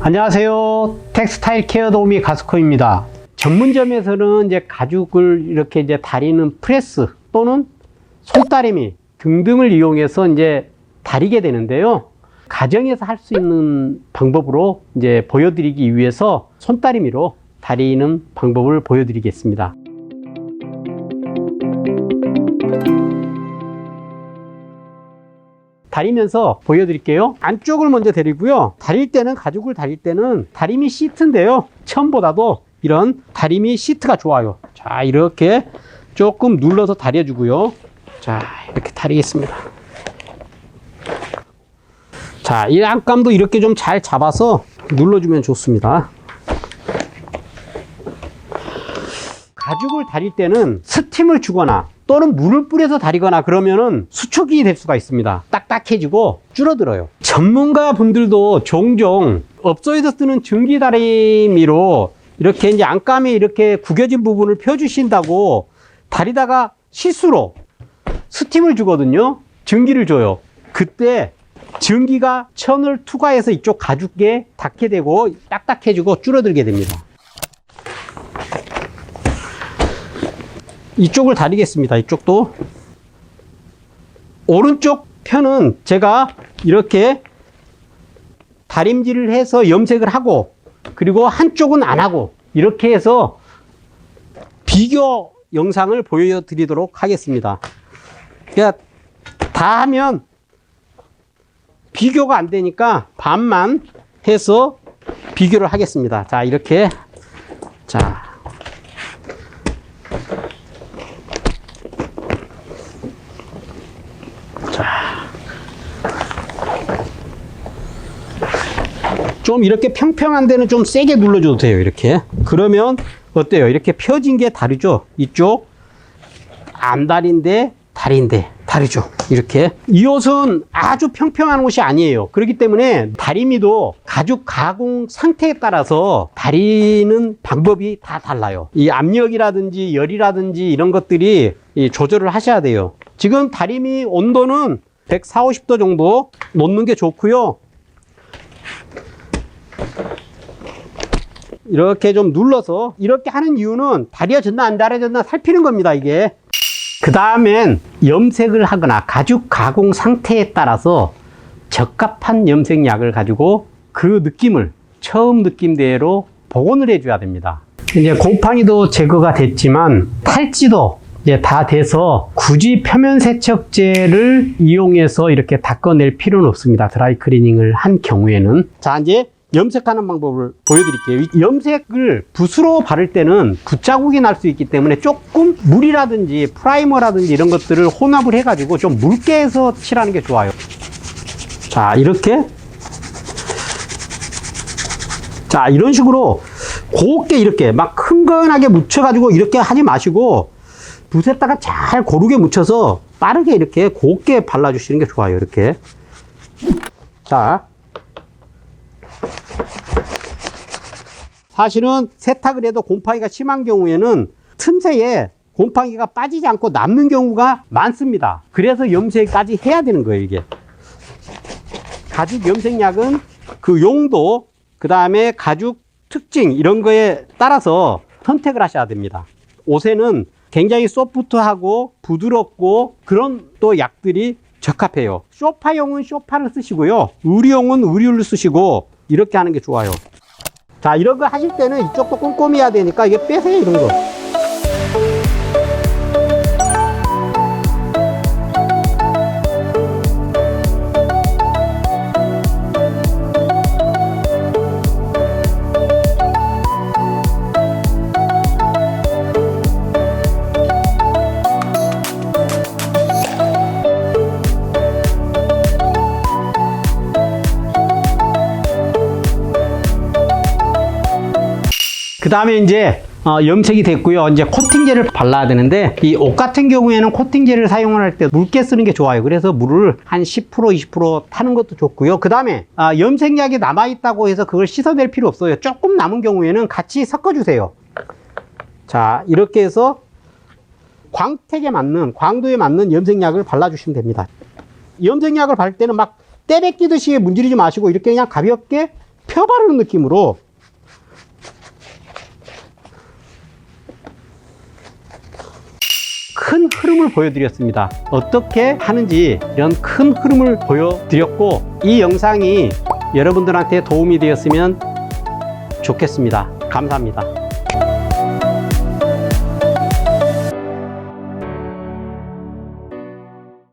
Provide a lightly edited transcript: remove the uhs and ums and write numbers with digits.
안녕하세요. 텍스타일 케어 도우미 가스코입니다. 전문점에서는 이제 가죽을 이렇게 이제 다리는 프레스 또는 손다리미 등등을 이용해서 이제 다리게 되는데요. 가정에서 할 수 있는 방법으로 이제 보여드리기 위해서 손다리미로 다리는 방법을 보여드리겠습니다. 다리면서 보여드릴게요. 안쪽을 먼저 다리고요. 다릴 때는 가죽을 다릴 때는 다리미 시트인데요. 처음보다도 이런 다리미 시트가 좋아요. 자, 이렇게 조금 눌러서 다려주고요. 자, 이렇게 다리겠습니다. 자, 이 안감도 이렇게 좀 잘 잡아서 눌러주면 좋습니다. 가죽을 다릴 때는 스팀을 주거나 또는 물을 뿌려서 다리거나 그러면은 수축이 될 수가 있습니다. 딱딱해지고 줄어들어요. 전문가 분들도 종종 업소에서 쓰는 전기 다리미로 이렇게 이제 안감에 이렇게 구겨진 부분을 펴주신다고 다리다가 실수로 스팀을 주거든요. 전기를 줘요. 그때 전기가 천을 투과해서 이쪽 가죽에 닿게 되고 딱딱해지고 줄어들게 됩니다. 이쪽을 다리겠습니다. 이쪽도. 오른쪽 편은 제가 이렇게 다림질을 해서 염색을 하고, 그리고 한쪽은 안 하고, 이렇게 해서 비교 영상을 보여드리도록 하겠습니다. 그러니까 다 하면 비교가 안 되니까 반만 해서 비교를 하겠습니다. 자, 이렇게. 자. 좀 이렇게 평평한 데는 좀 세게 눌러줘도 돼요. 이렇게. 그러면 어때요? 이렇게 펴진 게 다르죠? 이쪽 안 다린데 다린데 다르죠? 이렇게. 이 옷은 아주 평평한 옷이 아니에요. 그렇기 때문에 다리미도 가죽 가공 상태에 따라서 다리는 방법이 다 달라요. 이 압력이라든지 열이라든지 이런 것들이 조절을 하셔야 돼요. 지금 다리미 온도는 140, 50도 정도 놓는 게 좋고요. 이렇게 좀 눌러서 이렇게 하는 이유는 다려졌나 안 다려졌나 살피는 겁니다. 이게. 그 다음엔 염색을 하거나 가죽 가공 상태에 따라서 적합한 염색약을 가지고 그 느낌을 처음 느낌대로 복원을 해줘야 됩니다. 이제 곰팡이도 제거가 됐지만 탈지도 이제 다 돼서 굳이 표면 세척제를 이용해서 이렇게 닦아낼 필요는 없습니다. 드라이 클리닝을 한 경우에는. 자, 이제 염색하는 방법을 보여드릴게요. 염색을 붓으로 바를 때는 붓자국이 날 수 있기 때문에 조금 물이라든지 프라이머라든지 이런 것들을 혼합을 해가지고 좀 묽게 해서 칠하는 게 좋아요. 자, 이렇게. 자, 이런 식으로 곱게 이렇게 막 흥건하게 묻혀가지고 이렇게 하지 마시고 붓에다가 잘 고르게 묻혀서 빠르게 이렇게 곱게 발라주시는 게 좋아요. 이렇게. 자. 사실은 세탁을 해도 곰팡이가 심한 경우에는 틈새에 곰팡이가 빠지지 않고 남는 경우가 많습니다. 그래서 염색까지 해야 되는 거예요, 이게. 가죽 염색약은 그 용도, 그 다음에 가죽 특징, 이런 거에 따라서 선택을 하셔야 됩니다. 옷에는 굉장히 소프트하고 부드럽고 그런 또 약들이 적합해요. 소파용은 소파를 쓰시고요. 의류용은 의류를 쓰시고 이렇게 하는 게 좋아요. 자, 이런 거 하실 때는 이쪽도 꼼꼼히 해야 되니까 이게 빼세요, 이런 거. 그 다음에 이제 염색이 됐고요. 이제 코팅제를 발라야 되는데 이 옷 같은 경우에는 코팅제를 사용을 할 때 묽게 쓰는 게 좋아요. 그래서 물을 한 10% 20% 타는 것도 좋고요. 그 다음에 염색약이 남아있다고 해서 그걸 씻어낼 필요 없어요. 조금 남은 경우에는 같이 섞어주세요. 자, 이렇게 해서 광택에 맞는, 광도에 맞는 염색약을 발라주시면 됩니다. 염색약을 바를 때는 막 때려끼듯이 문지르지 마시고 이렇게 그냥 가볍게 펴 바르는 느낌으로 큰 흐름을 보여드렸습니다. 어떻게 하는지 이런 큰 흐름을 보여드렸고, 이 영상이 여러분들한테 도움이 되었으면 좋겠습니다. 감사합니다.